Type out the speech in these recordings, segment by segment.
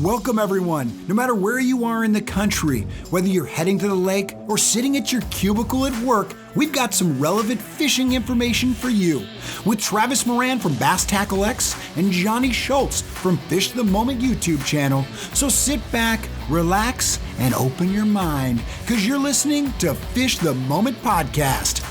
Welcome everyone, no matter where you are in the country, whether you're heading to the lake or sitting at your cubicle at work, we've got some relevant fishing information for you. With Travis Moran from Bass Tackle X and Johnny Schultz from Fish the Moment YouTube channel. So sit back, relax, and open your mind, because you're listening to Fish the Moment Podcast.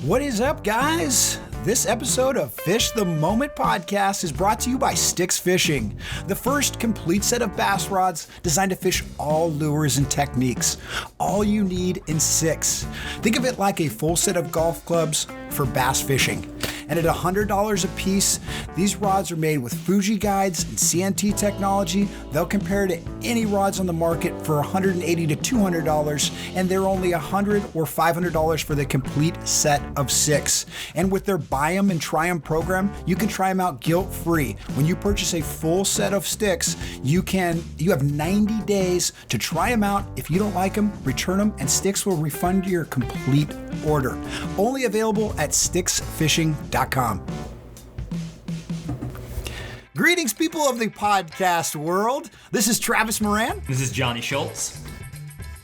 What is up, guys? This episode of Fish the Moment Podcast is brought to you by Sticks Fishing, the first complete set of bass rods designed to fish all lures and techniques. All you need in six. Think of it like a full set of golf clubs for bass fishing. And at $100 a piece, these rods are made with Fuji guides and CNT technology. They'll compare to any rods on the market for $180 to $200, and they're only $100 or $500 for the complete set of six. And with their buy 'em and try 'em program, you can try them out guilt-free. When you purchase a full set of sticks, you have 90 days to try them out. If you don't like them, return them, and Sticks will refund your complete order. Only available at sticksfishing.com. Greetings, people of the podcast world. This is Travis Moran. This is Johnny Schultz.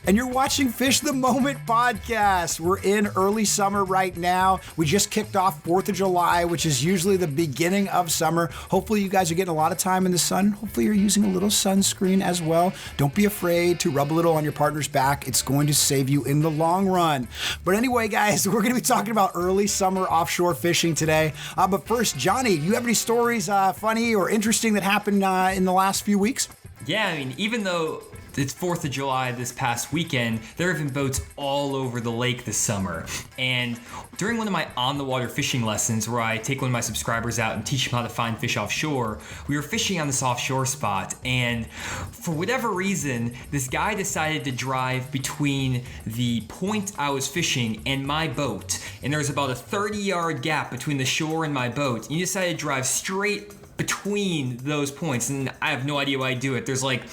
And you're watching Fish the Moment Podcast. We're in early summer right now. We just kicked off 4th of July, which is usually the beginning of summer. Hopefully you guys are getting a lot of time in the sun. Hopefully you're using a little sunscreen as well. Don't be afraid to rub a little on your partner's back. It's going to save you in the long run. But anyway, guys, we're going to be talking about early summer offshore fishing today. But first, Johnny, you have any stories funny or interesting that happened in the last few weeks? Yeah, I mean, even though it's 4th of July this past weekend, there have been boats all over the lake this summer. And during one of my on-the-water fishing lessons, where I take one of my subscribers out and teach them how to find fish offshore, we were fishing on this offshore spot. And for whatever reason, this guy decided to drive between the point I was fishing and my boat. And there was about a 30-yard gap between the shore and my boat. And he decided to drive straight between those points, and I have no idea why I do it. There's like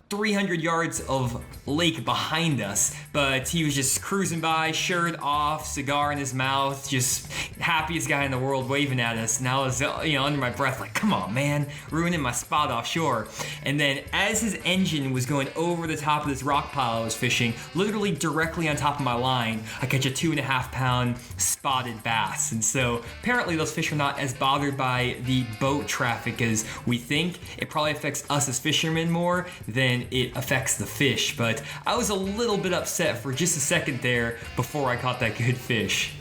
300 yards of lake behind us, but he was just cruising by, shirt off, cigar in his mouth, just happiest guy in the world waving at us. And I was, under my breath, like, come on, man, ruining my spot offshore. And then as his engine was going over the top of this rock pile I was fishing, literally directly on top of my line, I catch a 2.5-pound spotted bass. And so apparently those fish are not as bothered by the boat traffic as we think. It probably affects us as fishermen more than it affects the fish. But I was a little bit upset for just a second there before I caught that good fish.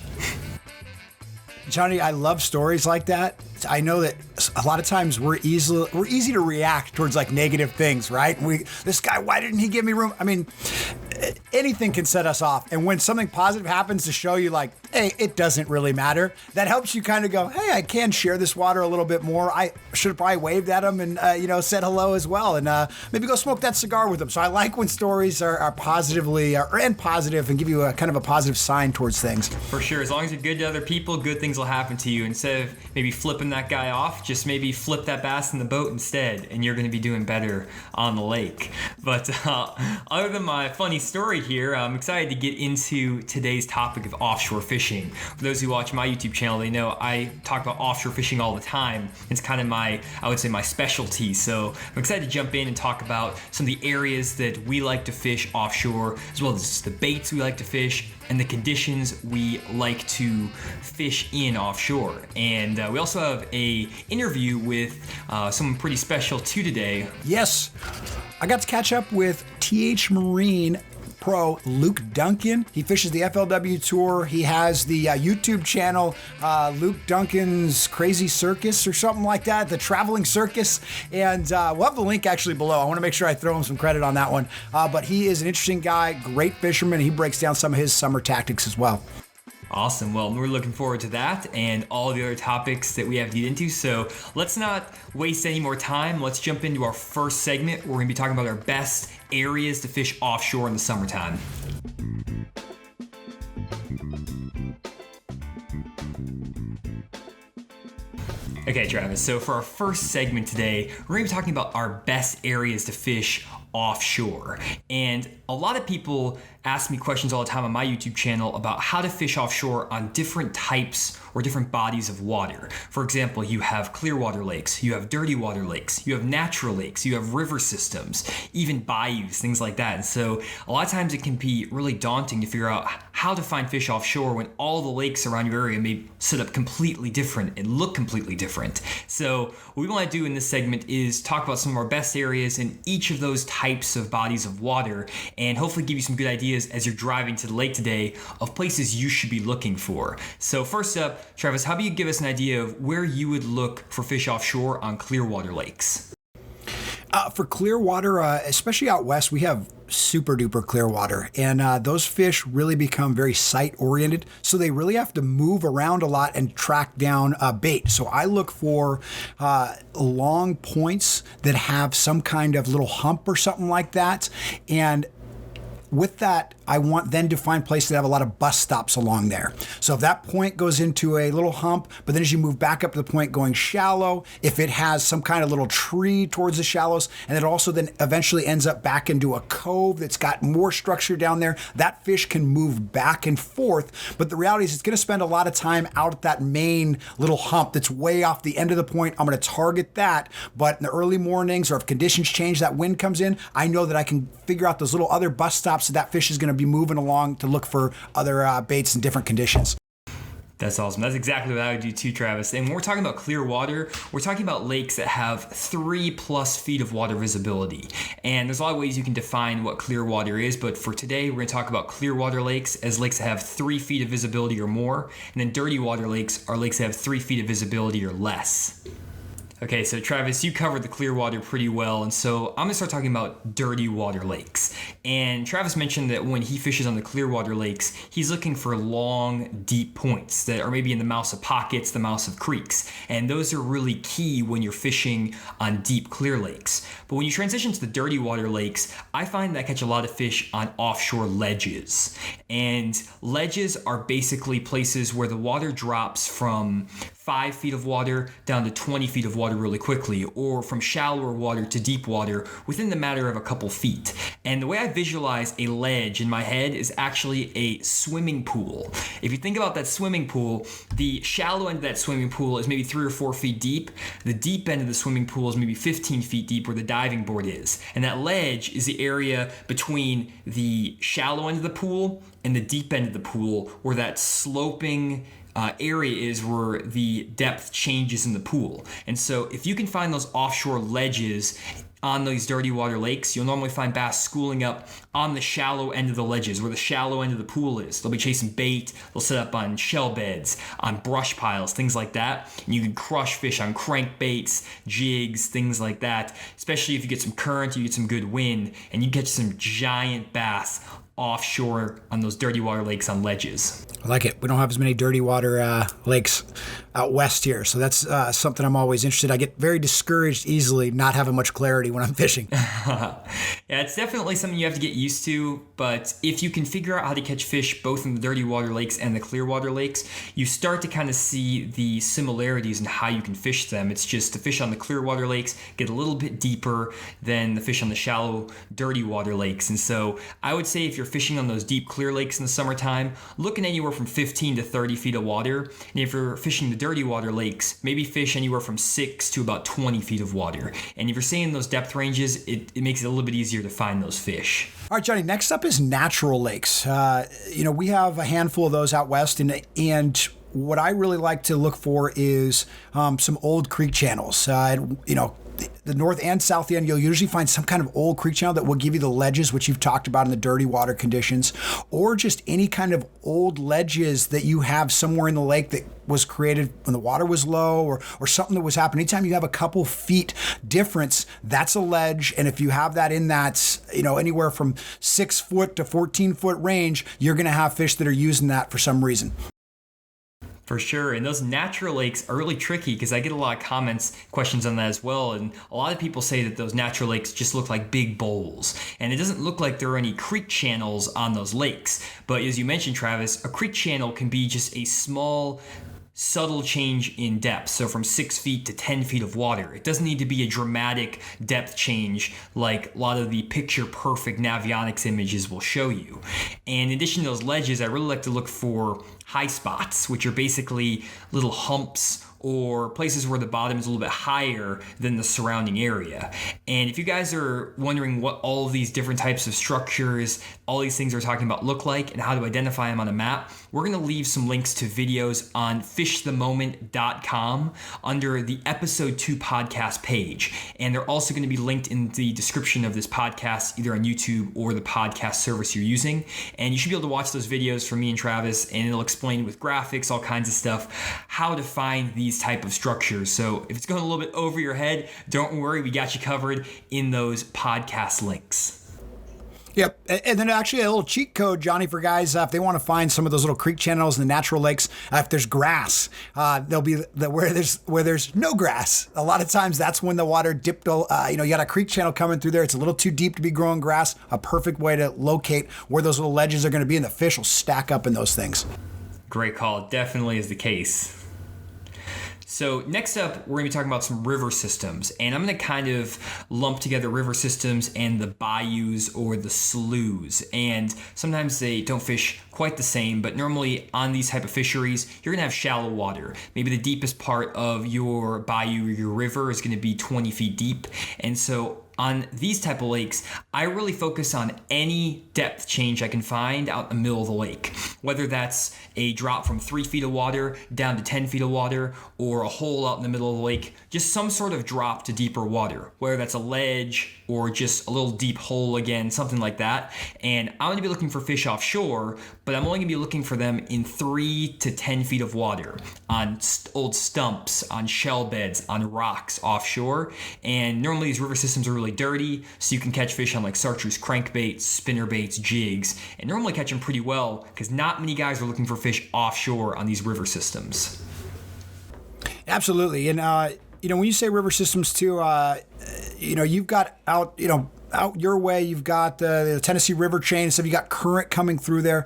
Johnny, I love stories like that. I know that a lot of times we're easy to react towards like negative things, right? This guy, why didn't he give me room? I mean, anything can set us off. And when something positive happens to show you like, hey, it doesn't really matter, that helps you kind of go, hey, I can share this water a little bit more. I should have probably waved at him and, said hello as well. And maybe go smoke that cigar with him. So I like when stories are positively and positive and give you a kind of a positive sign towards things. For sure. As long as you're good to other people, good things will happen to you. Instead of maybe flipping that guy off, just maybe flip that bass in the boat instead, and you're going to be doing better on the lake. But other than my funny story here, I'm excited to get into today's topic of offshore fishing. For those who watch my YouTube channel, they know I talk about offshore fishing all the time. It's kind of my specialty. So I'm excited to jump in and talk about some of the areas that we like to fish offshore, as well as the baits we like to fish and the conditions we like to fish in offshore. And we also have a interview with someone pretty special too today. Yes, I got to catch up with TH Marine pro Luke Dunkin. He fishes the FLW Tour. He has the YouTube channel, Luke Dunkin's Crazy Circus or something like that, the Traveling Circus. And we'll have the link actually below. I want to make sure I throw him some credit on that one. But he is an interesting guy, great fisherman. He breaks down some of his summer tactics as well. Awesome. Well, we're looking forward to that and all the other topics that we have to get into. So let's not waste any more time. Let's jump into our first segment. We're going to be talking about our best areas to fish offshore in the summertime. Okay, Travis, so for our first segment today, we're going to be talking about our best areas to fish offshore. And a lot of people ask me questions all the time on my YouTube channel about how to fish offshore on different types or different bodies of water. For example, you have clear water lakes, you have dirty water lakes, you have natural lakes, you have river systems, even bayous, things like that. And so a lot of times it can be really daunting to figure out how to find fish offshore when all the lakes around your area may set up completely different and look completely different. So what we want to do in this segment is talk about some of our best areas in each of those types of bodies of water, and hopefully give you some good ideas as you're driving to the lake today of places you should be looking for. So first up, Travis, how about you give us an idea of where you would look for fish offshore on clear water lakes? For clear water, especially out west, we have super duper clear water, and those fish really become very sight oriented, so they really have to move around a lot and track down bait. So I look for long points that have some kind of little hump or something like that, and with that, I want then to find places that have a lot of bus stops along there. So if that point goes into a little hump, but then as you move back up to the point going shallow, if it has some kind of little tree towards the shallows, and it also then eventually ends up back into a cove that's got more structure down there, that fish can move back and forth. But the reality is it's going to spend a lot of time out at that main little hump that's way off the end of the point. I'm going to target that, but in the early mornings or if conditions change, that wind comes in, I know that I can figure out those little other bus stops that fish is going to be moving along to look for other baits in different conditions. That's awesome. That's exactly what I would do too, Travis. And when we're talking about clear water, we're talking about lakes that have 3+ feet of water visibility. And there's a lot of ways you can define what clear water is, but for today, we're going to talk about clear water lakes as lakes that have 3 feet of visibility or more. And then dirty water lakes are lakes that have 3 feet of visibility or less. Okay, so Travis, you covered the clear water pretty well, and so I'm gonna start talking about dirty water lakes. And Travis mentioned that when he fishes on the clear water lakes, he's looking for long, deep points that are maybe in the mouths of pockets, the mouths of creeks. And those are really key when you're fishing on deep, clear lakes. But when you transition to the dirty water lakes, I find that I catch a lot of fish on offshore ledges. And ledges are basically places where the water drops from 5 feet of water down to 20 feet of water really quickly, or from shallower water to deep water within the matter of a couple feet. And the way I visualize a ledge in my head is actually a swimming pool. If you think about that swimming pool, the shallow end of that swimming pool is maybe 3 or 4 feet deep. The deep end of the swimming pool is maybe 15 feet deep where the diving board is. And that ledge is the area between the shallow end of the pool and the deep end of the pool where that sloping area is where the depth changes in the pool. And so if you can find those offshore ledges on these dirty water lakes, you'll normally find bass schooling up on the shallow end of the ledges where the shallow end of the pool is. They'll be chasing bait, they'll set up on shell beds, on brush piles, things like that. And you can crush fish on crankbaits, jigs, things like that, especially if you get some current, you get some good wind, and you catch some giant bass offshore on those dirty water lakes on ledges. I like it. We don't have as many dirty water lakes out west here, so that's something I'm always interested in. I get very discouraged easily not having much clarity when I'm fishing. Yeah, it's definitely something you have to get used to, but if you can figure out how to catch fish both in the dirty water lakes and the clear water lakes, you start to kind of see the similarities in how you can fish them. It's just the fish on the clear water lakes get a little bit deeper than the fish on the shallow, dirty water lakes. And so I would say if you're fishing on those deep, clear lakes in the summertime, looking anywhere from 15 to 30 feet of water. And if you're fishing the dirty water lakes, maybe fish anywhere from 6 to about 20 feet of water. And if you're staying in those depth ranges, it makes it a little bit easier to find those fish. All right, Johnny, next up is natural lakes. We have a handful of those out west, and what I really like to look for is some old creek channels. The north and south end, you'll usually find some kind of old creek channel that will give you the ledges, which you've talked about in the dirty water conditions, or just any kind of old ledges that you have somewhere in the lake that was created when the water was low or something that was happening. Anytime you have a couple feet difference, that's a ledge. And if you have that in that, anywhere from 6 foot to 14 foot range, you're going to have fish that are using that for some reason. For sure. And those natural lakes are really tricky because I get a lot of questions on that as well. And a lot of people say that those natural lakes just look like big bowls. And it doesn't look like there are any creek channels on those lakes. But as you mentioned, Travis, a creek channel can be just a small subtle change in depth, so from 6 feet to 10 feet of water. It doesn't need to be a dramatic depth change like a lot of the picture perfect Navionics images will show you. And in addition to those ledges, I really like to look for high spots, which are basically little humps or places where the bottom is a little bit higher than the surrounding area. And if you guys are wondering what all of these different types of structures, all these things we're talking about look like and how to identify them on a map, we're going to leave some links to videos on fishthemoment.com under the episode 2 podcast page. And they're also going to be linked in the description of this podcast, either on YouTube or the podcast service you're using. And you should be able to watch those videos from me and Travis, and it'll explain with graphics, all kinds of stuff, how to find these type of structures. So if it's going a little bit over your head, don't worry, we got you covered in those podcast links. Yep. And then actually a little cheat code, Johnny, for guys, if they want to find some of those little creek channels and the natural lakes, if there's grass, they'll be where there's no grass. A lot of times that's when the water dipped, you got a creek channel coming through there. It's a little too deep to be growing grass. A perfect way to locate where those little ledges are going to be, and the fish will stack up in those things. Great call. Definitely is the case. So next up, we're going to be talking about some river systems, and I'm going to kind of lump together river systems and the bayous or the sloughs. And sometimes they don't fish quite the same, but normally on these type of fisheries, you're going to have shallow water. Maybe the deepest part of your bayou or your river is going to be 20 feet deep. And so on these type of lakes, I really focus on any depth change I can find out in the middle of the lake. Whether that's a drop from 3 feet of water down to 10 feet of water, or a hole out in the middle of the lake, just some sort of drop to deeper water. Whether that's a ledge or just a little deep hole again, something like that. And I'm gonna be looking for fish offshore, but I'm only gonna be looking for them in 3 to 10 feet of water, on old stumps, on shell beds, on rocks offshore. And normally these river systems are really dirty, so you can catch fish on like chartreuse crankbaits, spinnerbaits, jigs, and normally catch them pretty well because not many guys are looking for fish offshore on these river systems. Absolutely. And, when you say river systems too, you've got out your way, you've got the Tennessee River chain, so you got current coming through there.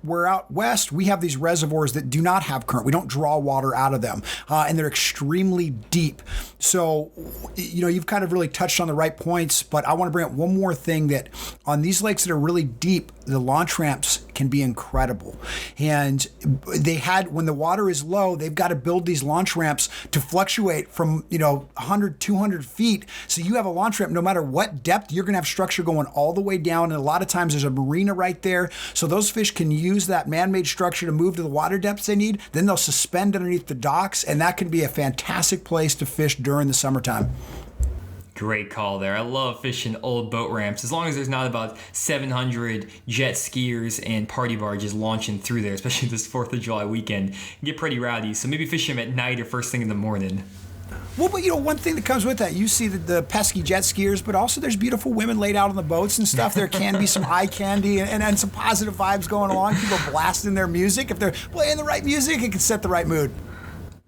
Where out west, we have these reservoirs that do not have current. We don't draw water out of them, and they're extremely deep. So, you've kind of really touched on the right points, but I want to bring up one more thing, that on these lakes that are really deep, the launch ramps can be incredible. And when the water is low, they've got to build these launch ramps to fluctuate from, 100, 200 feet. So you have a launch ramp, no matter what depth, you're going to have structure going all the way down. And a lot of times there's a marina right there. So those fish can use that man-made structure to move to the water depths they need. Then they'll suspend underneath the docks, and that can be a fantastic place to fish during the summertime. Great call there. I love fishing old boat ramps, as long as there's not about 700 jet skiers and party barges launching through there, especially this 4th of July weekend. It can get pretty rowdy, so maybe fish them at night or first thing in the morning. Well, but one thing that comes with that, you see the pesky jet skiers, but also there's beautiful women laid out on the boats and stuff. There can be some eye candy and some positive vibes going along. People blasting their music. If they're playing the right music, it can set the right mood.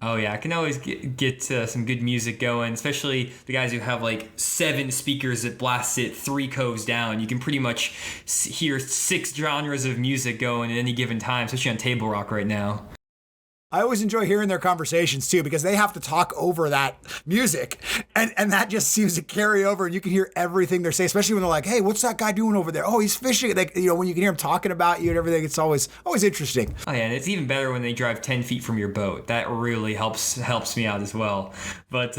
Oh yeah, I can always get some good music going, especially the guys who have like 7 speakers that blast it 3 coves down. You can pretty much hear 6 genres of music going at any given time, especially on Table Rock right now. I always enjoy hearing their conversations too, because they have to talk over that music, and that just seems to carry over, and you can hear everything they're saying, especially when they're like, "Hey, what's that guy doing over there? Oh, he's fishing." Like, when you can hear them talking about you and everything, it's always interesting. Oh yeah, and it's even better when they drive 10 feet from your boat. That really helps me out as well. But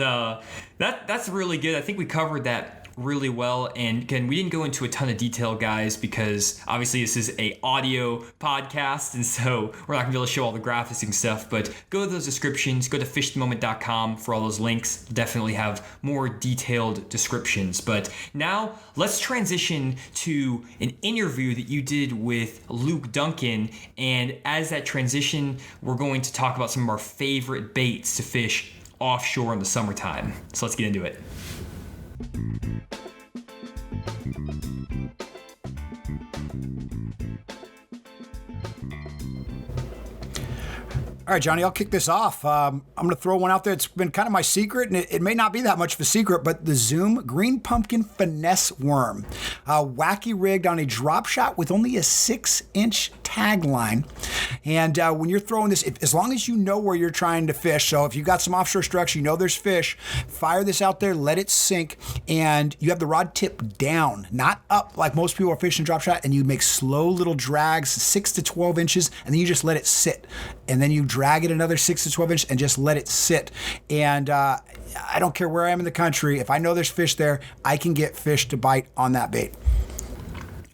that's really good. I think we covered that really well, and again, we didn't go into a ton of detail, guys, because obviously this is a audio podcast, and so we're not gonna be able to show all the graphics and stuff. But go to those descriptions, go to fishthemoment.com for all those links. Definitely have more detailed descriptions. But now let's transition to an interview that you did with Luke Dunkin, and as that transition, we're going to talk about some of our favorite baits to fish offshore in the summertime. So let's get into it. All right, Johnny, I'll kick this off. I'm going to throw one out there. It's been kind of my secret, and it may not be that much of a secret, but the Zoom Green Pumpkin Finesse Worm. Wacky rigged on a drop shot with only a 6-inch tag line. And when you're throwing this, as long as you know where you're trying to fish, so if you've got some offshore structure, you know there's fish, fire this out there, let it sink, and you have the rod tip down, not up like most people are fishing drop shot, and you make slow little drags, 6 to 12 inches, and then you just let it sit. And then you drag it another 6 to 12 inches and just let it sit. And I don't care where I am in the country, if I know there's fish there, I can get fish to bite on that bait.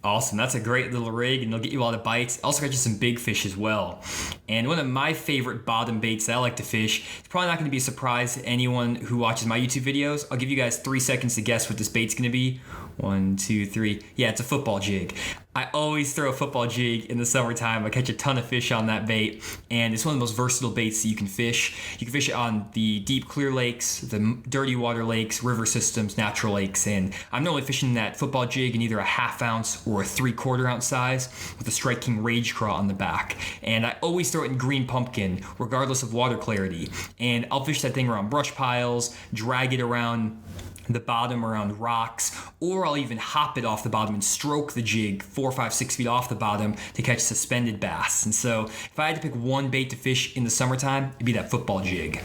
Awesome. That's a great little rig, and it'll get you a lot of bites. Also got you some big fish as well. And one of my favorite bottom baits that I like to fish, it's probably not going to be a surprise to anyone who watches my YouTube videos. I'll give you guys 3 seconds to guess what this bait's going to be. 1, 2, 3. Yeah, it's a football jig. I always throw a football jig in the summertime. I catch a ton of fish on that bait, and it's one of the most versatile baits that you can fish. You can fish it on the deep, clear lakes, the dirty water lakes, river systems, natural lakes, and I'm normally fishing that football jig in either a 1/2 ounce or a 3/4 ounce size with a Strike King Rage Craw on the back. And I always throw it in green pumpkin, regardless of water clarity. And I'll fish that thing around brush piles, drag it around the bottom around rocks, or I'll even hop it off the bottom and stroke the jig 4, 5, 6 feet off the bottom to catch suspended bass. And so if I had to pick one bait to fish in the summertime, it'd be that football jig.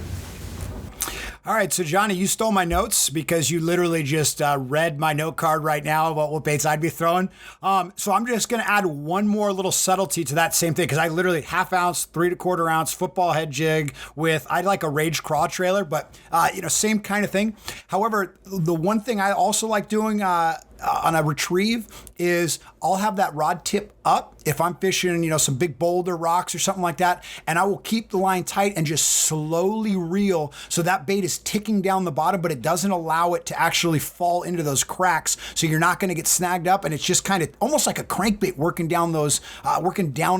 All right, so Johnny, you stole my notes because you literally just read my note card right now about what baits I'd be throwing. So I'm just going to add one more little subtlety to that same thing, because I literally 1/2 ounce, 3 1/4 ounce football head jig with, I'd like a Rage Craw trailer, but same kind of thing. However, the one thing I also like doing on a retrieve is I'll have that rod tip up if I'm fishing, some big boulder rocks or something like that, and I will keep the line tight and just slowly reel so that bait is ticking down the bottom, but it doesn't allow it to actually fall into those cracks, so you're not going to get snagged up, and it's just kind of almost like a crankbait working down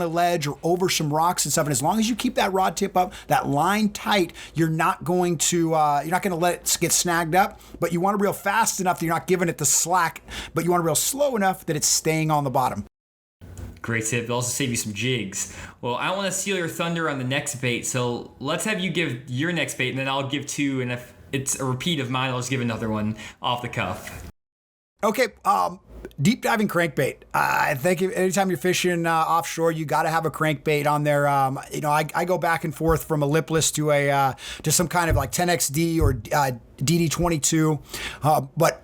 a ledge or over some rocks and stuff. And as long as you keep that rod tip up, that line tight, you're not going to let it get snagged up, but you want to reel fast enough that you're not giving it the slack, but you want to reel slow enough that it's staying on the bottom. Great tip. It'll also save you some jigs. Well, I don't want to steal your thunder on the next bait, so let's have you give your next bait, and then I'll give 2, and if it's a repeat of mine, I'll just give another one off the cuff. Okay, deep diving crankbait. I think anytime you're fishing offshore, you got to have a crankbait on there. I go back and forth from a lipless to some kind of like 10XD or DD22, but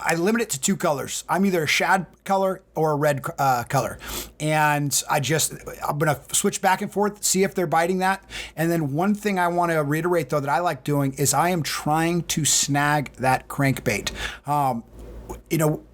I limit it to 2 colors. I'm either a shad color or a red color. And I'm going to switch back and forth, see if they're biting that. And then one thing I want to reiterate, though, that I like doing is I am trying to snag that crankbait.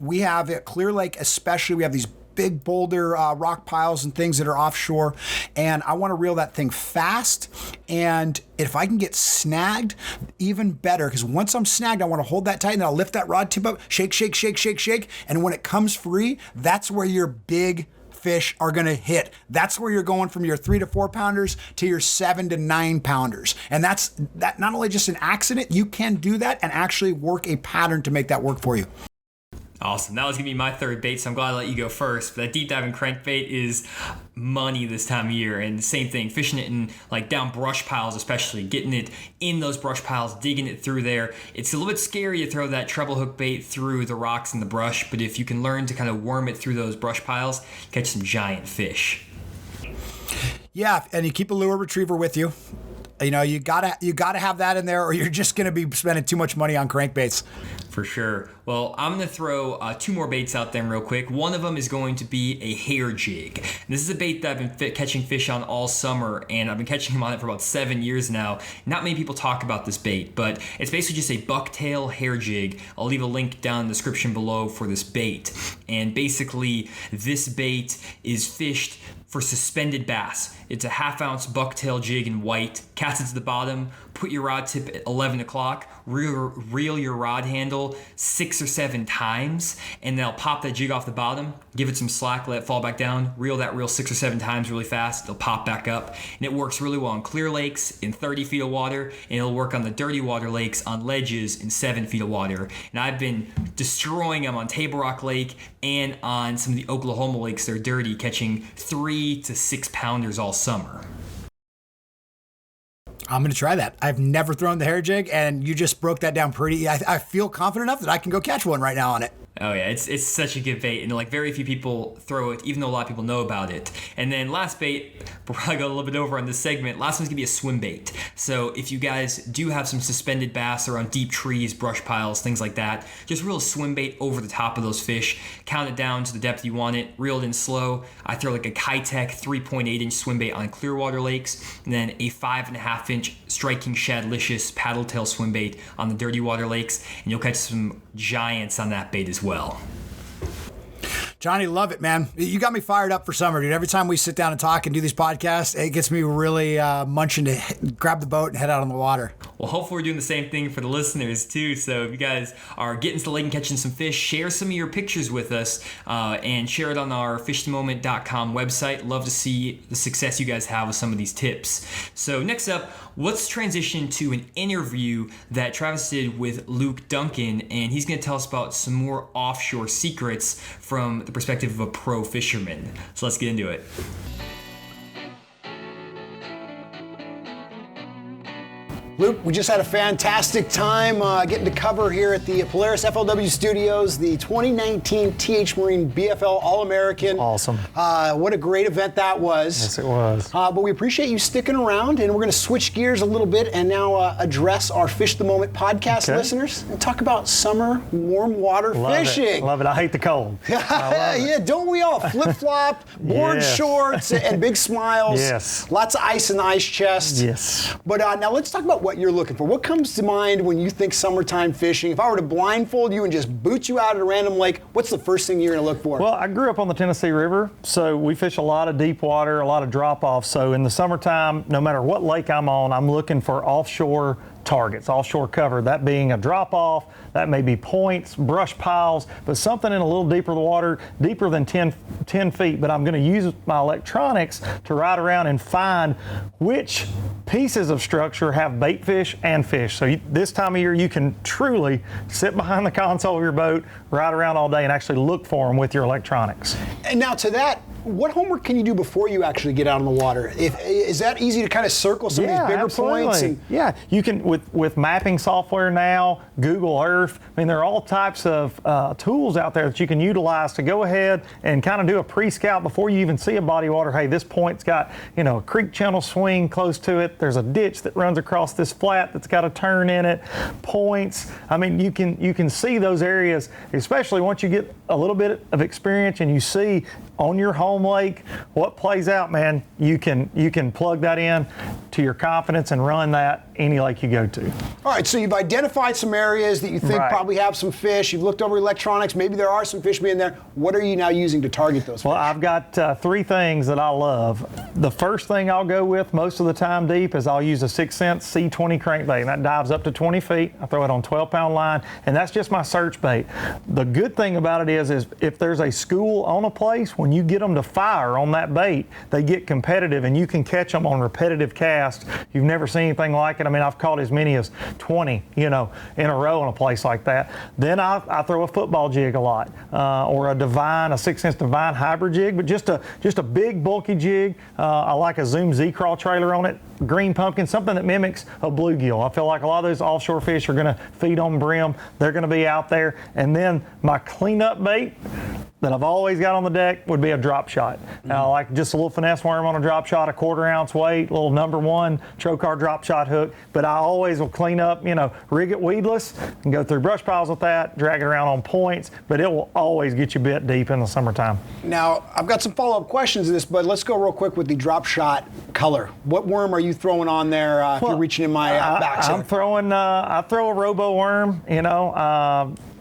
We have at Clear Lake, especially, we have these big boulder rock piles and things that are offshore, and I want to reel that thing fast, and if I can get snagged, even better, because once I'm snagged, I want to hold that tight, and then I'll lift that rod tip up, shake, shake, shake, shake, shake, and when it comes free, that's where your big fish are going to hit. That's where you're going from your 3 to 4 pounders to your 7 to 9 pounders. And that's not only just an accident, you can do that and actually work a pattern to make that work for you. Awesome. That was going to be my third bait, so I'm glad I let you go first. But that deep diving crankbait is money this time of year. And same thing, fishing it in down brush piles, especially getting it in those brush piles, digging it through there. It's a little bit scary to throw that treble hook bait through the rocks and the brush, but if you can learn to kind of worm it through those brush piles, catch some giant fish. Yeah, and you keep a lure retriever with you. You gotta have that in there, or you're just gonna be spending too much money on crankbaits. For sure. Well, I'm going to throw 2 more baits out there real quick. One of them is going to be a hair jig. And this is a bait that I've been catching fish on all summer, and I've been catching them on it for about 7 years now. Not many people talk about this bait, but it's basically just a bucktail hair jig. I'll leave a link down in the description below for this bait. And basically, this bait is fished for suspended bass. It's a 1/2 ounce bucktail jig in white, cast it to the bottom, put your rod tip at 11 o'clock, reel your rod handle 6 or 7 times, and then I'll pop that jig off the bottom, give it some slack, let it fall back down, reel 6 or 7 times really fast, it'll pop back up, and it works really well on clear lakes in 30 feet of water, and it'll work on the dirty water lakes on ledges in 7 feet of water. And I've been destroying them on Table Rock Lake and on some of the Oklahoma lakes that are dirty, catching 3 to 6 pounders all summer. I'm going to try that. I've never thrown the hair jig, and you just broke that down pretty. I feel confident enough that I can go catch one right now on it. Oh yeah, it's such a good bait, and like very few people throw it, even though a lot of people know about it. And then last bait, we'll probably go a little bit over on this segment. Last one's gonna be a swim bait. So if you guys do have some suspended bass around deep trees, brush piles, things like that, just reel a swim bait over the top of those fish. Count it down to the depth you want it. Reel it in slow. I throw like a Kitech 3.8-inch swim bait on Clearwater lakes, and then a 5.5-inch Striking Shadlicious paddle tail swim bait on the Dirty Water lakes, and you'll catch some giants on that bait as well. Jonny, love it, man. You got me fired up for summer, dude. Every time we sit down and talk and do these podcasts, it gets me really munching to grab the boat and head out on the water. Well, hopefully we're doing the same thing for the listeners too. So if you guys are getting to the lake and catching some fish, share some of your pictures with us and share it on our fishthemoment.com website. Love to see the success you guys have with some of these tips. So next up, let's transition to an interview that Travis did with Luke Dunkin, and he's going to tell us about some more offshore secrets from the perspective of a pro fisherman. So let's get into it. Luke, we just had a fantastic time getting to cover here at the Polaris FLW Studios the 2019 TH Marine BFL All-American. Awesome. What a great event that was. Yes, it was. But we appreciate you sticking around, and we're going to switch gears a little bit and now address our Fish the Moment podcast listeners and talk about summer warm water fishing. Love it. I hate the cold. Yeah, don't we all? Flip-flop, board Yes. shorts, and big smiles. Yes. Lots of ice in the ice chest. Yes. But now let's talk about what you're looking for. What comes to mind when you think summertime fishing? If I were to blindfold you and just boot you out at a random lake, what's the first thing you're going to look for? Well, I grew up on the Tennessee River, so we fish a lot of deep water, a lot of drop-off. So in the summertime, no matter what lake I'm on, I'm looking for offshore targets, offshore cover, that being a drop-off, that may be points, brush piles, but something in a little deeper the water, deeper than 10 feet. But I'm going to use my electronics to ride around and find which pieces of structure have bait fish and fish. So this time of year, you can truly sit behind the console of your boat, ride around all day, and actually look for them with your electronics. And now to that, what homework can you do before you actually get out on the water? Is that easy to kind of circle some of these bigger points? Yeah, you can, with mapping software now, Google Earth, I mean, there are all types of tools out there that you can utilize to go ahead and kind of do a pre-scout before you even see a body of water. Hey, this point's got, a creek channel swing close to it. There's a ditch that runs across this flat that's got a turn in it. Points. I mean, you can see those areas, especially once you get a little bit of experience and you see on your home lake what plays out, man. You can plug that in to your confidence and run that any lake you go to. All right, so you've identified some areas that you think probably have some fish. You've looked over electronics. Maybe there are some fish being there. What are you now using to target those fish? Well, I've got three things that I love. The first thing I'll go with most of the time deep is I'll use a 6 cent C20 crankbait, and that dives up to 20 feet. I throw it on 12-pound line, and that's just my search bait. The good thing about it is if there's a school on a place, when you get them to fire on that bait, they get competitive, and you can catch them on repetitive casts. You've never seen anything like it. I mean, I've caught as many as 20, in a row in a place like that. Then I throw a football jig a lot, or a 6 inch Divine hybrid jig, but just a big bulky jig. I like a Zoom Z-Crawl trailer on it, green pumpkin, something that mimics a bluegill. I feel like a lot of those offshore fish are going to feed on brim. They're going to be out there. And then my cleanup bait that I've always got on the deck would be a drop shot. Now, I like just a little finesse worm on a drop shot, a 1/4 ounce weight, little #1 Trocar drop shot hook. But I always will clean up, rig it weedless and go through brush piles with that, drag it around on points, but it will always get you bit deep in the summertime. Now, I've got some follow-up questions to this, but let's go real quick with the drop shot color. What worm are you throwing on there if you're reaching in my backside? I'm throwing, I throw a robo worm,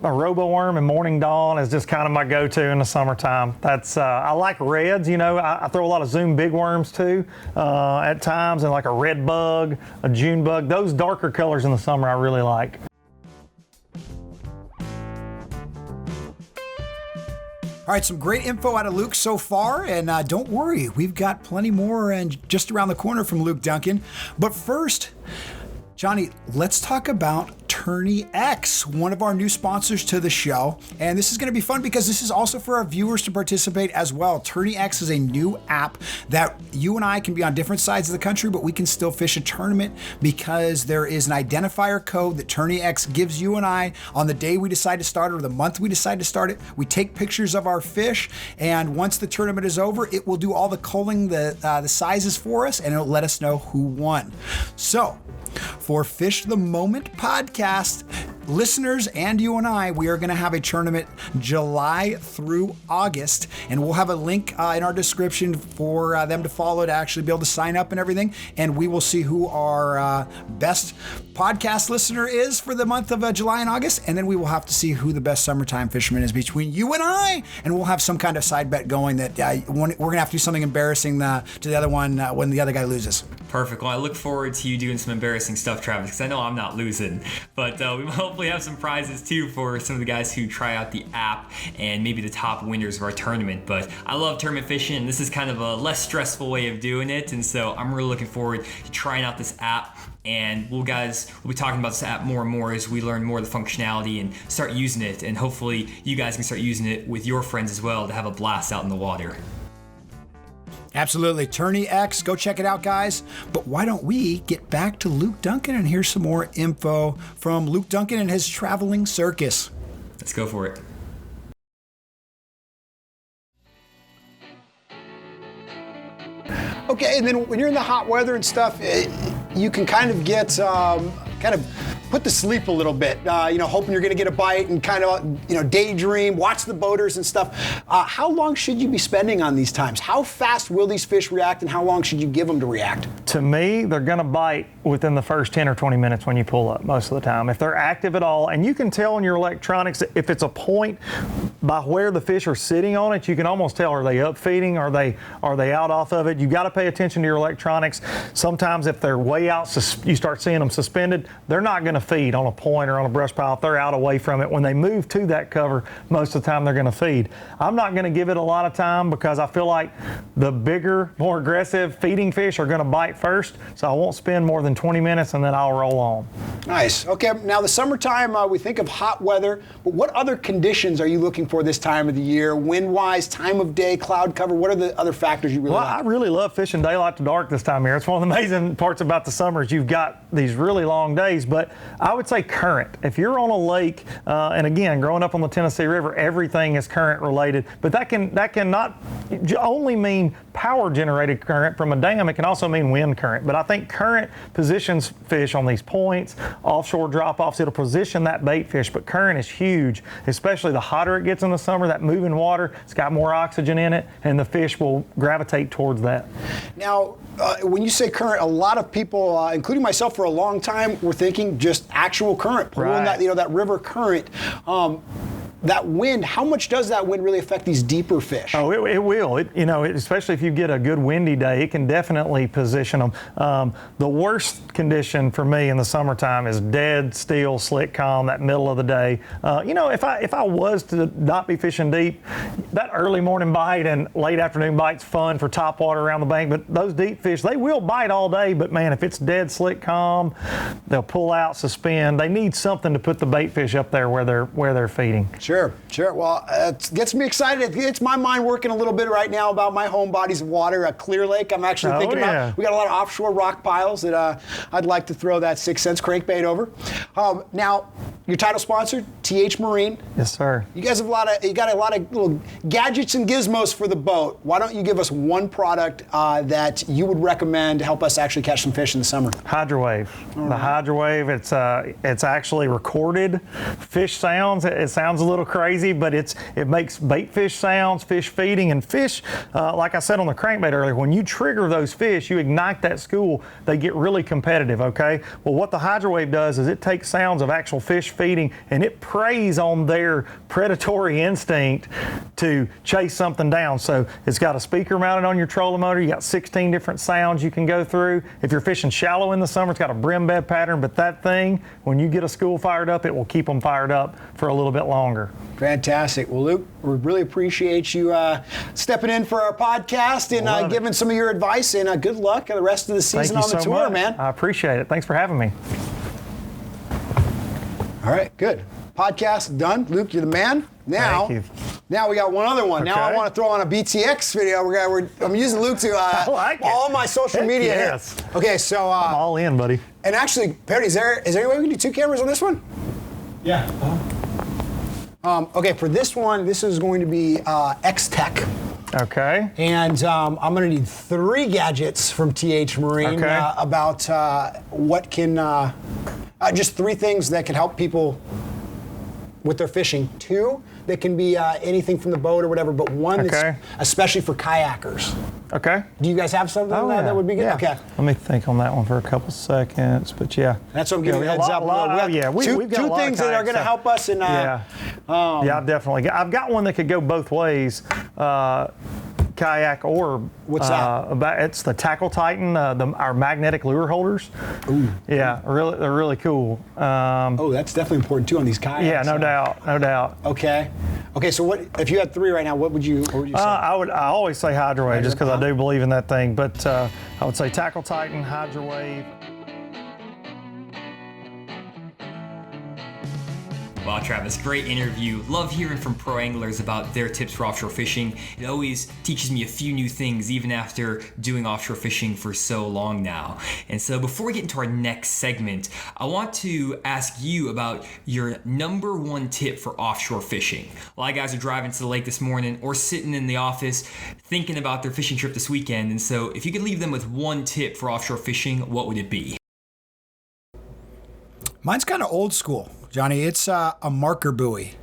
a robo worm and morning dawn is just kind of my go-to in the summertime. That's I like reds. I throw a lot of Zoom big worms too at times, and like a red bug, a June bug. Those darker colors in the summer I really like. All right, some great info out of Luke so far, and don't worry, we've got plenty more and just around the corner from Luke Dunkin. But first, Jonny, let's talk about Tourney X, one of our new sponsors to the show. And this is going to be fun because this is also for our viewers to participate as well. Tourney X is a new app that you and I can be on different sides of the country, but we can still fish a tournament because there is an identifier code that Tourney X gives you and I on the day we decide to start it or the month we decide to start it. We take pictures of our fish, and once the tournament is over, it will do all the culling, the sizes for us, and it'll let us know who won. So, for Fish the Moment podcast, listeners and you and I, we are going to have a tournament July through August, and we'll have a link in our description for them to follow to actually be able to sign up and everything, and we will see who our best podcast listener is for the month of July and August, and then we will have to see who the best summertime fisherman is between you and I, and we'll have some kind of side bet going that we're going to have to do something embarrassing to the other one when the other guy loses. Perfect. Well, I look forward to you doing some embarrassing stuff, Travis, because I know I'm not losing. But we will hopefully have some prizes, too, for some of the guys who try out the app and maybe the top winners of our tournament. But I love tournament fishing, and this is kind of a less stressful way of doing it. And so I'm really looking forward to trying out this app. And we'll be talking about this app more and more as we learn more of the functionality and start using it. And hopefully you guys can start using it with your friends as well to have a blast out in the water. Absolutely. Tourney X, go check it out, guys. But why don't we get back to Luke Dunkin and hear some more info from Luke Dunkin and his traveling circus. Let's go for it. Okay, and then when you're in the hot weather and stuff, you can kind of get put to sleep a little bit, hoping you're going to get a bite and kind of, daydream, watch the boaters and stuff. How long should you be spending on these times? How fast will these fish react, and how long should you give them to react? To me, they're going to bite within the first 10 or 20 minutes when you pull up most of the time. If they're active at all, and you can tell in your electronics, if it's a point by where the fish are sitting on it, you can almost tell, are they up feeding? Are they out off of it? You've got to pay attention to your electronics. Sometimes if they're way out, you start seeing them suspended, they're not going to feed on a point or on a brush pile if they're out away from it. When they move to that cover, most of the time they're going to feed. I'm not going to give it a lot of time because I feel like the bigger, more aggressive feeding fish are going to bite first, so I won't spend more than 20 minutes and then I'll roll on. Nice. Okay, now the summertime, we think of hot weather, but what other conditions are you looking for this time of the year? Wind-wise, time of day, cloud cover, what are the other factors you really like? I really love fishing daylight to dark this time of year. It's one of the amazing parts about the summer is you've got these really long days, but I would say current. If you're on a lake, and again, growing up on the Tennessee River, everything is current related, but that can not only mean power generated current from a dam, it can also mean wind current. But I think current positions fish on these points, offshore drop-offs, it'll position that bait fish, but current is huge, especially the hotter it gets in the summer, that moving water, it's got more oxygen in it, and the fish will gravitate towards that. Now, when you say current, a lot of people, including myself for a long time, were thinking just actual current, pulling right. that river current. That wind, how much does that wind really affect these deeper fish? Oh, it will. Especially if you get a good windy day, it can definitely position them. The worst condition for me in the summertime is dead, still, slick, calm, that middle of the day. If I was to not be fishing deep, that early morning bite and late afternoon bite's fun for top water around the bank, but those deep fish, they will bite all day, but man, if it's dead, slick, calm, they'll pull out, suspend. They need something to put the bait fish up there where they're feeding. Sure. Well, it gets me excited. It gets my mind working a little bit right now about my home bodies of water, a Clear Lake. I'm actually thinking about. We got a lot of offshore rock piles that I'd like to throw that 6 cents crankbait over. Now, your title sponsor, TH Marine. Yes, sir. You guys have you got a lot of little gadgets and gizmos for the boat. Why don't you give us one product that you would recommend to help us actually catch some fish in the summer? Hydrowave. The Hydrowave, it's actually recorded fish sounds. It sounds a little crazy, but it makes bait fish sounds, fish feeding, and fish, like I said on the crankbait earlier, when you trigger those fish, you ignite that school, they get really competitive, okay? Well, what the Hydrowave does is it takes sounds of actual fish feeding and it preys on their predatory instinct to chase something down. So it's got a speaker mounted on your trolling motor, you got 16 different sounds you can go through. If you're fishing shallow in the summer, it's got a brim bed pattern, but that thing, when you get a school fired up, it will keep them fired up for a little bit longer. Fantastic. Well, Luke, we really appreciate you stepping in for our podcast and giving some of your advice, and good luck the rest of the season on the tour, man. I appreciate it. Thanks for having me. All right, good. Podcast done. Luke, you're the man. Now, Thank you. Now we got one other one. Okay. Now I want to throw on a BTX video. I'm using Luke to I like it. all my social Heck media. yes. Here. Okay, so I'm all in, buddy. and actually, Perry, is there any way we can do 2 cameras on this one? Yeah. Okay, for this one, this is going to be X-Tech. Okay. And I'm going to need 3 gadgets from TH Marine Okay. about what can, just 3 things that can help people with their fishing. 2 that can be anything from the boat or whatever, but 1 Okay. that's especially for kayakers. Okay. Do you guys have something Yeah. that would be good? Yeah. Okay. Let me think on that one for a couple seconds, but yeah. That's what I'm giving Yeah, you a heads up. we've got two a lot of things that are kayak going to stuff. help us. And, Yeah, I've got one that could go both ways, kayak or. What's that? It's the Tackle Titan, our magnetic lure holders. Ooh. Yeah, they're really cool. Oh, that's definitely important too on these kayaks. Yeah, no doubt. Okay. Okay, so what if you had 3 right now, what would you say? I always say Hydrowave just because I Uh-huh. do believe in that thing, but I would say Tackle Titan, Hydrowave. Wow, Travis, great interview. Love hearing from pro anglers about their tips for offshore fishing. It always teaches me a few new things, even after doing offshore fishing for so long now. And so before we get into our next segment, I want to ask you about your number 1 tip for offshore fishing. A lot of guys are driving to the lake this morning or sitting in the office thinking about their fishing trip this weekend. And so if you could leave them with 1 tip for offshore fishing, what would it be? Mine's kind of old school, Johnny. It's a marker buoy.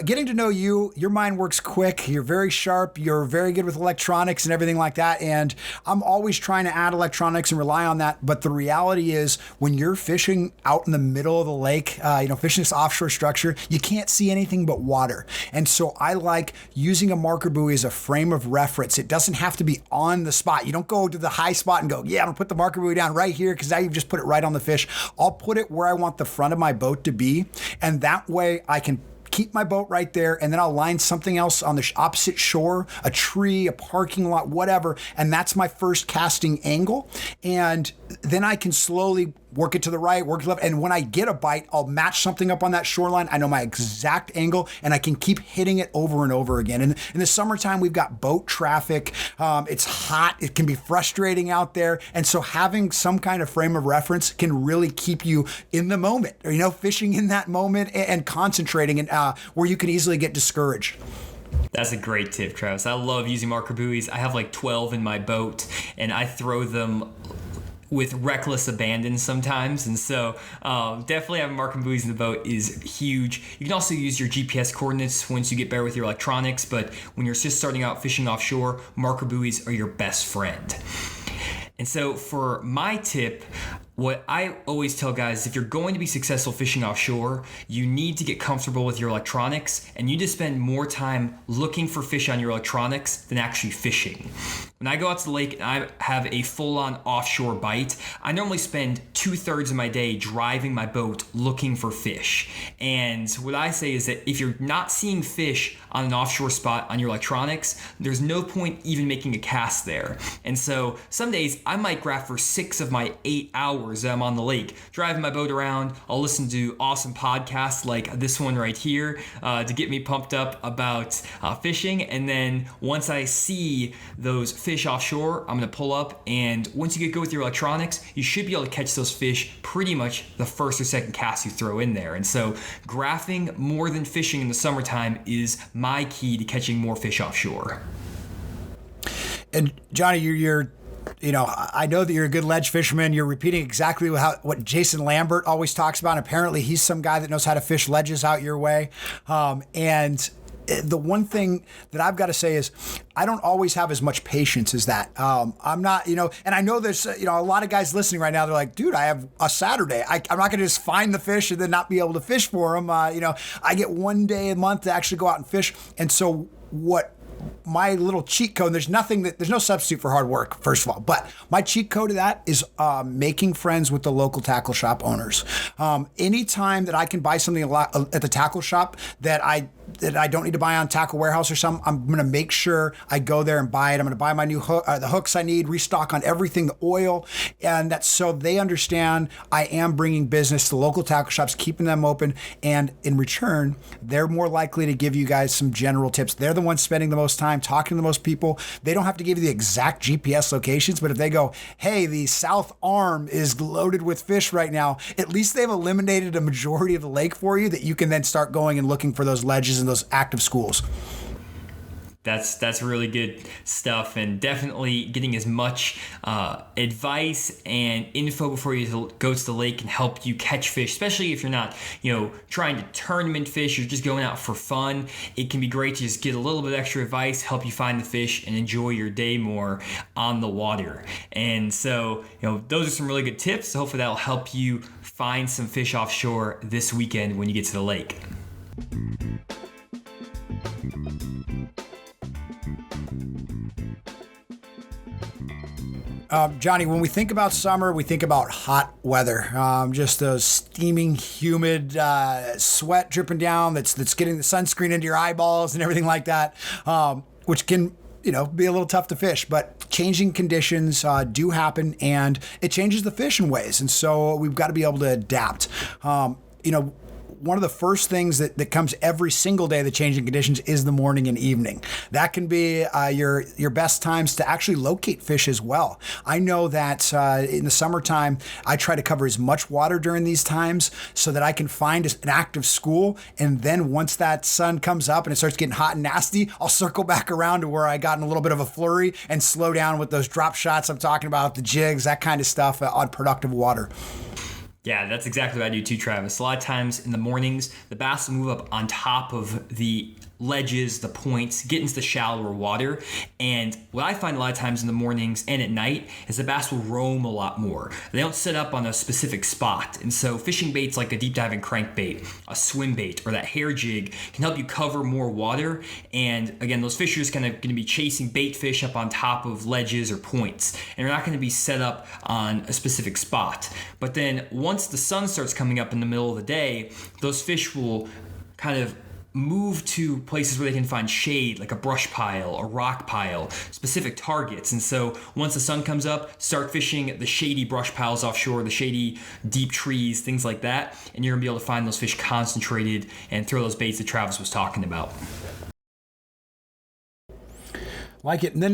Getting to know you, your mind works quick. You're very sharp. You're very good with electronics and everything like that. And I'm always trying to add electronics and rely on that. But the reality is, when you're fishing out in the middle of the lake, fishing this offshore structure, you can't see anything but water. And so I like using a marker buoy as a frame of reference. It doesn't have to be on the spot. You don't go to the high spot and go, yeah, I'm gonna put the marker buoy down right here, because now you've just put it right on the fish. I'll put it where I want the front of my boat to be. And that way I can keep my boat right there, and then I'll line something else on the opposite shore, a tree, a parking lot, whatever, and that's my first casting angle. And then I can slowly work it to the right, work it to the left, and when I get a bite, I'll match something up on that shoreline. I know my exact angle, and I can keep hitting it over and over again. And in the summertime, we've got boat traffic. It's hot. It can be frustrating out there. And so having some kind of frame of reference can really keep you in the moment, fishing in that moment and concentrating, and where you can easily get discouraged. That's a great tip, Travis. I love using marker buoys. I have like 12 in my boat, and I throw them with reckless abandon sometimes. And so definitely having marker buoys in the boat is huge. You can also use your GPS coordinates once you get better with your electronics, but when you're just starting out fishing offshore, marker buoys are your best friend. And so for my tip, what I always tell guys is, if you're going to be successful fishing offshore, you need to get comfortable with your electronics, and you need to spend more time looking for fish on your electronics than actually fishing. When I go out to the lake and I have a full-on offshore bite, I normally spend 2/3 of my day driving my boat looking for fish. And what I say is that if you're not seeing fish on an offshore spot on your electronics, there's no point even making a cast there. And so some days I might graph for 6 of my 8 hours that I'm on the lake, driving my boat around. I'll listen to awesome podcasts like this one right here to get me pumped up about fishing. And then once I see those fish offshore, I'm gonna pull up, and once you get good with your electronics, you should be able to catch those fish pretty much the first or second cast you throw in there. And so graphing more than fishing in the summertime is my key to catching more fish offshore. And Johnny, I know that you're a good ledge fisherman. You're repeating exactly what Jason Lambert always talks about. Apparently, he's some guy that knows how to fish ledges out your way. And the one thing that I've got to say is, I don't always have as much patience as that. I'm not, and I know there's, a lot of guys listening right now. They're like, dude, I have a Saturday. I'm not going to just find the fish and then not be able to fish for them. I get one day a month to actually go out and fish. And so what my little cheat code, there's no substitute for hard work, first of all, but my cheat code to that is making friends with the local tackle shop owners. Anytime that I can buy something at the tackle shop that I don't need to buy on Tackle Warehouse or something, I'm going to make sure I go there and buy it. I'm going to buy my new the hooks I need, restock on everything, the oil, and that's so they understand I am bringing business to local tackle shops, keeping them open, and in return, they're more likely to give you guys some general tips. They're the ones spending the most time talking to the most people. They don't have to give you the exact GPS locations, but if they go, hey, the south arm is loaded with fish right now, at least they've eliminated a majority of the lake for you that you can then start going and looking for those ledges and those active schools. That's really good stuff, and definitely getting as much advice and info before you go to the lake can help you catch fish, especially if you're not, trying to tournament fish, you're just going out for fun. It can be great to just get a little bit extra advice, help you find the fish and enjoy your day more on the water. And so, those are some really good tips. So hopefully that'll help you find some fish offshore this weekend when you get to the lake. Johnny, when we think about summer, we think about hot weather, just those steaming, humid, sweat dripping down that's getting the sunscreen into your eyeballs and everything like that, which can, be a little tough to fish. But changing conditions do happen, and it changes the fish in ways. And so we've got to be able to adapt. One of the first things that comes every single day, the changing conditions, is the morning and evening. That can be your best times to actually locate fish as well. I know that in the summertime, I try to cover as much water during these times so that I can find an active school. And then once that sun comes up and it starts getting hot and nasty, I'll circle back around to where I got in a little bit of a flurry and slow down with those drop shots I'm talking about, the jigs, that kind of stuff on productive water. Yeah, that's exactly what I do too, Travis. A lot of times in the mornings, the bass will move up on top of the ledges, the points, get into the shallower water. And what I find a lot of times in the mornings and at night is the bass will roam a lot more. They don't set up on a specific spot. And so fishing baits like a deep diving crankbait, a swim bait, or that hair jig can help you cover more water. And again, those fish are just kind of going to be chasing bait fish up on top of ledges or points. And they're not going to be set up on a specific spot. But then once the sun starts coming up in the middle of the day, those fish will kind of move to places where they can find shade, like a brush pile, a rock pile, specific targets. And so once the sun comes up, start fishing the shady brush piles offshore, the shady deep trees, things like that. And you're gonna be able to find those fish concentrated and throw those baits that Travis was talking about. Like it. And then,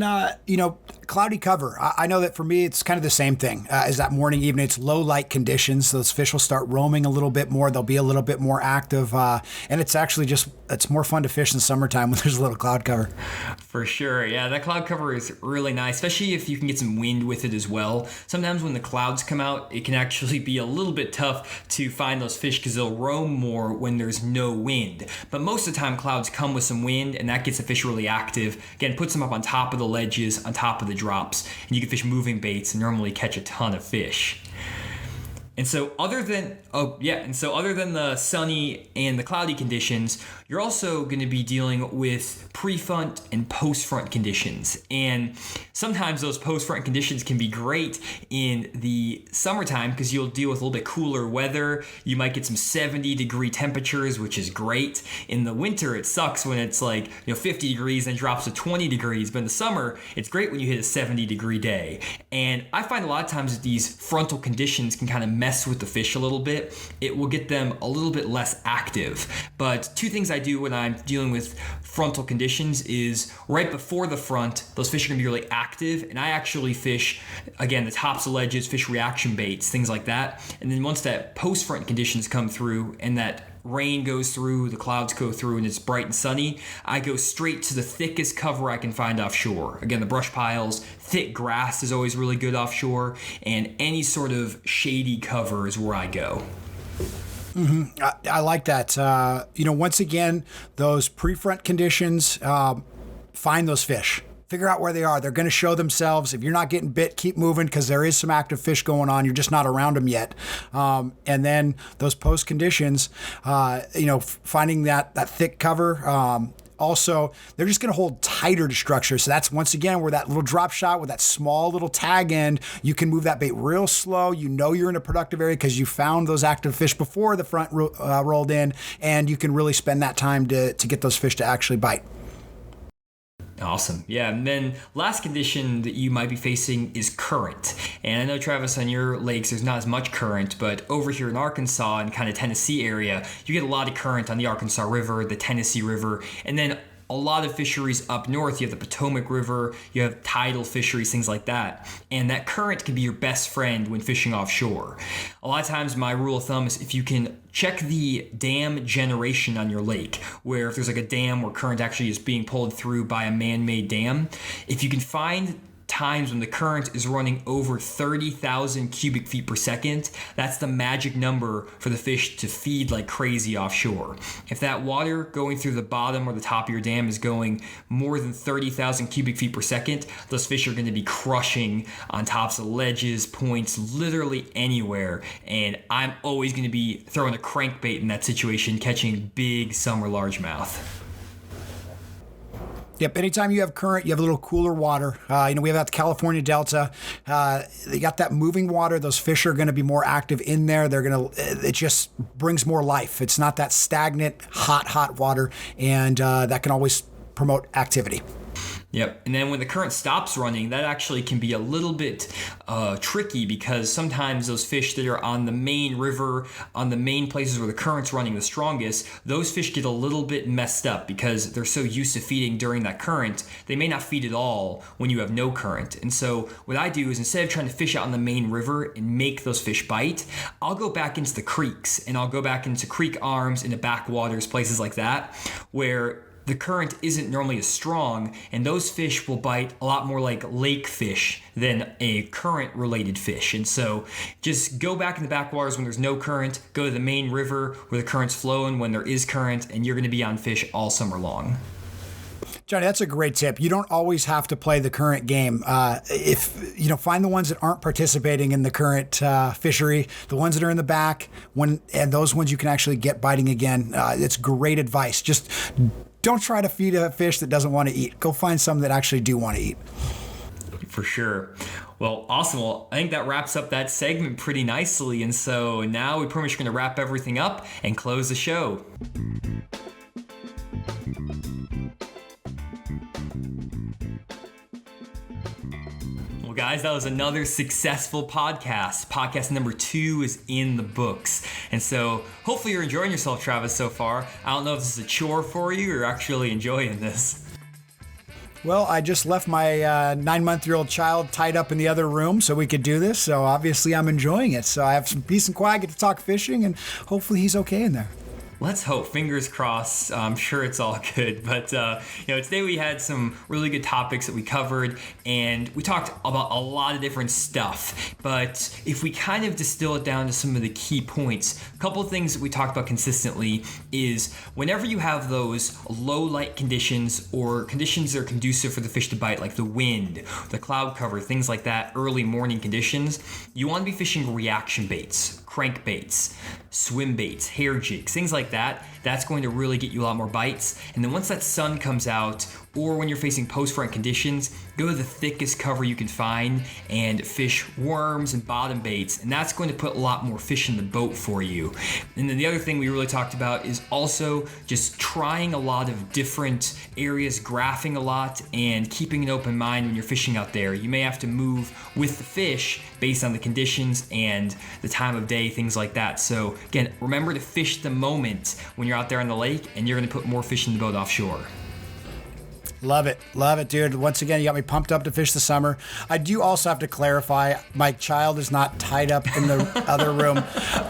cloudy cover. I know that for me, it's kind of the same thing as that morning, evening. It's low light conditions. Those fish will start roaming a little bit more. They'll be a little bit more active. And it's actually it's more fun to fish in summertime when there's a little cloud cover. For sure. Yeah, that cloud cover is really nice, especially if you can get some wind with it as well. Sometimes when the clouds come out, it can actually be a little bit tough to find those fish because they'll roam more when there's no wind. But most of the time, clouds come with some wind, and that gets the fish really active. Again, puts them up on top of the ledges, on top of the drops, and you can fish moving baits and normally catch a ton of fish. And so other than the sunny and the cloudy conditions, you're also going to be dealing with pre-front and post-front conditions. And sometimes those post-front conditions can be great in the summertime because you'll deal with a little bit cooler weather. You might get some 70-degree temperatures, which is great. In the winter, it sucks when it's 50 degrees and drops to 20 degrees. But in the summer, it's great when you hit a 70-degree day. And I find a lot of times that these frontal conditions can kind of mess with the fish a little bit. It will get them a little bit less active. But two things I do when I'm dealing with frontal conditions is right before the front, those fish are going to be really active, and I actually fish, again, the tops of ledges, fish reaction baits, things like that. And then once that post-front conditions come through and that rain goes through, the clouds go through, and it's bright and sunny, I go straight to the thickest cover I can find offshore. Again, the brush piles, thick grass is always really good offshore, and any sort of shady cover is where I go. Mm-hmm. I like that. Once again, those pre-front conditions, find those fish. Figure out where they are. They're going to show themselves. If you're not getting bit, keep moving because there is some active fish going on. You're just not around them yet. And then those post conditions, finding that thick cover, Also, they're just going to hold tighter to structure. So that's once again where that little drop shot with that small little tag end, you can move that bait real slow. You know you're in a productive area because you found those active fish before the front rolled in, and you can really spend that time to get those fish to actually bite. Awesome. Yeah. And then last condition that you might be facing is current. And I know, Travis, on your lakes, there's not as much current, but over here in Arkansas and kind of Tennessee area, you get a lot of current on the Arkansas River, the Tennessee River, and then a lot of fisheries up north. You have the Potomac River, you have tidal fisheries, things like that. And that current can be your best friend when fishing offshore. A lot of times my rule of thumb is if you can check the dam generation on your lake, where if there's like a dam where current actually is being pulled through by a man-made dam, if you can find times when the current is running over 30,000 cubic feet per second, that's the magic number for the fish to feed like crazy offshore. If that water going through the bottom or the top of your dam is going more than 30,000 cubic feet per second, those fish are going to be crushing on tops of ledges, points, literally anywhere. And I'm always going to be throwing a crankbait in that situation, catching big summer largemouth. Yep. Anytime you have current, you have a little cooler water. We have that California Delta. They got that moving water. Those fish are going to be more active in there. It just brings more life. It's not that stagnant, hot water, and that can always promote activity. Yep. And then when the current stops running, that actually can be a little bit tricky, because sometimes those fish that are on the main river, on the main places where the current's running the strongest, those fish get a little bit messed up because they're so used to feeding during that current, they may not feed at all when you have no current. And so what I do is, instead of trying to fish out on the main river and make those fish bite, I'll go back into the creeks, and I'll go back into creek arms, into backwaters, places like that, where the current isn't normally as strong, and those fish will bite a lot more like lake fish than a current-related fish. And so just go back in the backwaters when there's no current, go to the main river where the current's flowing when there is current, and you're going to be on fish all summer long. Johnny, that's a great tip. You don't always have to play the current game. Find the ones that aren't participating in the current fishery, the ones that are in the back, and those ones you can actually get biting again. It's great advice. Just don't try to feed a fish that doesn't want to eat. Go find some that actually do want to eat. For sure. Well, awesome. Well, I think that wraps up that segment pretty nicely. And so now we pretty much going to wrap everything up and close the show. Guys, that was another successful podcast. Podcast number 2 is in the books. And so hopefully you're enjoying yourself, Travis, so far. I don't know if this is a chore for you or you're actually enjoying this. Well, I just left my 9-month-old child tied up in the other room so we could do this. So obviously I'm enjoying it. So I have some peace and quiet, get to talk fishing, and hopefully he's okay in there. Let's hope. Fingers crossed. I'm sure it's all good. But, today we had some really good topics that we covered, and we talked about a lot of different stuff. But if we kind of distill it down to some of the key points, a couple of things that we talked about consistently is whenever you have those low light conditions or conditions that are conducive for the fish to bite, like the wind, the cloud cover, things like that, early morning conditions, you want to be fishing reaction baits, crankbaits, swim baits, hair jigs, things like that. That's going to really get you a lot more bites. And then once that sun comes out, or when you're facing post-front conditions, go to the thickest cover you can find and fish worms and bottom baits, and that's going to put a lot more fish in the boat for you. And then the other thing we really talked about is also just trying a lot of different areas, graphing a lot, and keeping an open mind when you're fishing out there. You may have to move with the fish based on the conditions and the time of day, things like that. So again, remember to fish the moment when you're out there on the lake, and you're going to put more fish in the boat offshore. Love it, dude. Once again, you got me pumped up to fish the summer. I do also have to clarify, my child is not tied up in the other room.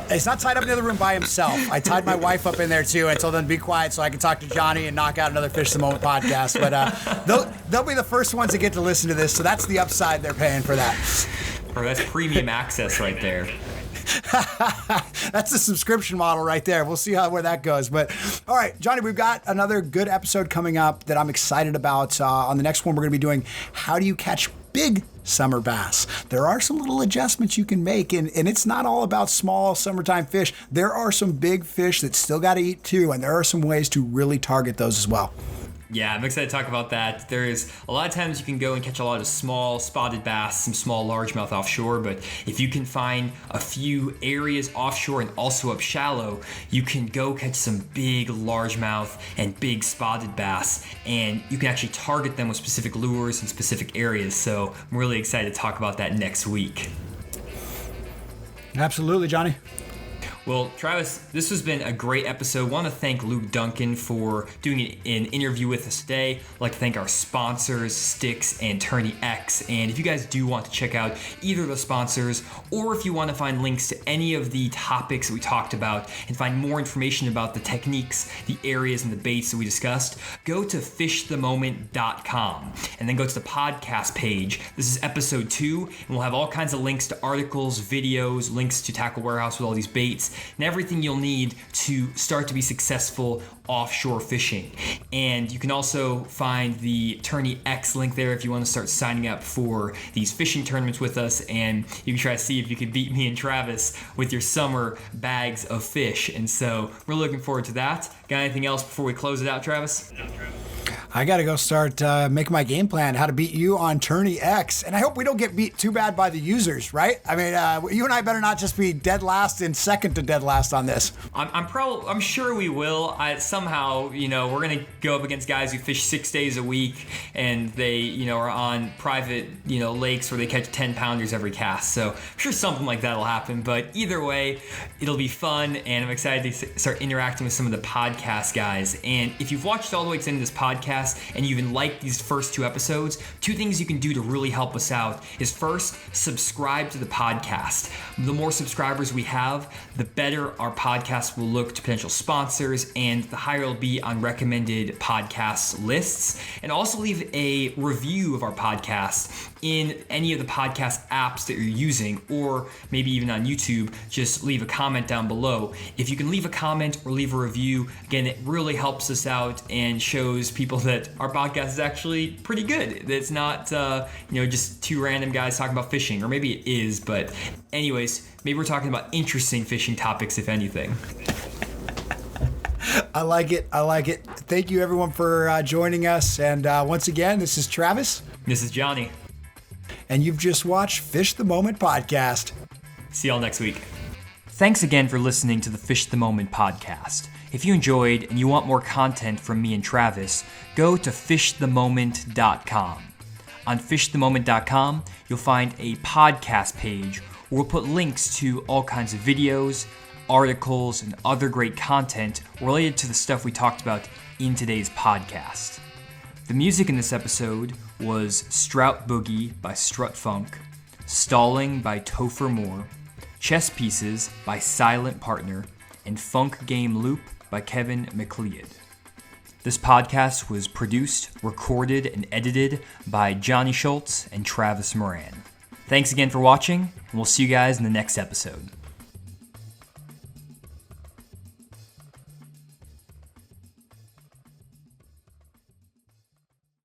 He's not tied up in the other room by himself. I tied my wife up in there too and told them to be quiet so I can talk to Johnny and knock out another Fish the Moment podcast. But they'll be the first ones to get to listen to this, so that's the upside they're paying for that. Or that's premium access right there. That's the subscription model right there. We'll see where that goes. But all right, Johnny, we've got another good episode coming up that I'm excited about. On the next one, we're going to be doing how do you catch big summer bass. There are some little adjustments you can make, and it's not all about small summertime fish. There are some big fish that still got to eat too, and there are some ways to really target those as well. Yeah, I'm excited to talk about that. There's a lot of times you can go and catch a lot of small spotted bass, some small largemouth offshore, but if you can find a few areas offshore and also up shallow, you can go catch some big largemouth and big spotted bass, and you can actually target them with specific lures in specific areas. So I'm really excited to talk about that next week. Absolutely, Johnny. Well, Travis, this has been a great episode. I want to thank Luke Dunkin for doing an interview with us today. I'd like to thank our sponsors, Sticks and Tourney X. And if you guys do want to check out either of the sponsors, or if you want to find links to any of the topics that we talked about and find more information about the techniques, the areas, and the baits that we discussed, go to fishthemoment.com and then go to the podcast page. This is episode 2, and we'll have all kinds of links to articles, videos, links to Tackle Warehouse with all these baits, and everything you'll need to start to be successful offshore fishing. And you can also find the Tourney X link there if you want to start signing up for these fishing tournaments with us, and you can try to see if you can beat me and Travis with your summer bags of fish. And so we're looking forward to that. Got anything else before we close it out, Travis? I got to go start making my game plan, how to beat you on Tourney X. And I hope we don't get beat too bad by the users, right? I mean, you and I better not just be dead last and second to dead last on this. I'm sure we will. Somehow, we're going to go up against guys who fish 6 days a week, and they, are on private, lakes where they catch 10-pounders every cast. So I'm sure something like that will happen. But either way, it'll be fun, and I'm excited to start interacting with some of the podcast guys. And if you've watched all the way to the end of this podcast, and you even like these first 2 episodes, 2 things you can do to really help us out is first, subscribe to the podcast. The more subscribers we have, the better our podcast will look to potential sponsors, and the higher it'll be on recommended podcast lists. And also leave a review of our podcast in any of the podcast apps that you're using, or maybe even on YouTube. Just leave a comment down below. If you can leave a comment or leave a review, again, it really helps us out and shows people that our podcast is actually pretty good. It's not, just 2 random guys talking about fishing, or maybe it is, but anyways, maybe we're talking about interesting fishing topics, if anything. I like it. Thank you, everyone, for joining us. And once again, this is Travis. This is Johnny. And you've just watched Fish the Moment podcast. See y'all next week. Thanks again for listening to the Fish the Moment podcast. If you enjoyed and you want more content from me and Travis, go to fishthemoment.com. On fishthemoment.com, you'll find a podcast page where we'll put links to all kinds of videos, articles, and other great content related to the stuff we talked about in today's podcast. The music in this episode was Strout Boogie by Strut Funk, Stalling by Topher Moore, Chess Pieces by Silent Partner, and Funk Game Loop by Kevin McLeod. This podcast was produced, recorded, and edited by Johnny Schultz and Travis Moran. Thanks again for watching, and we'll see you guys in the next episode.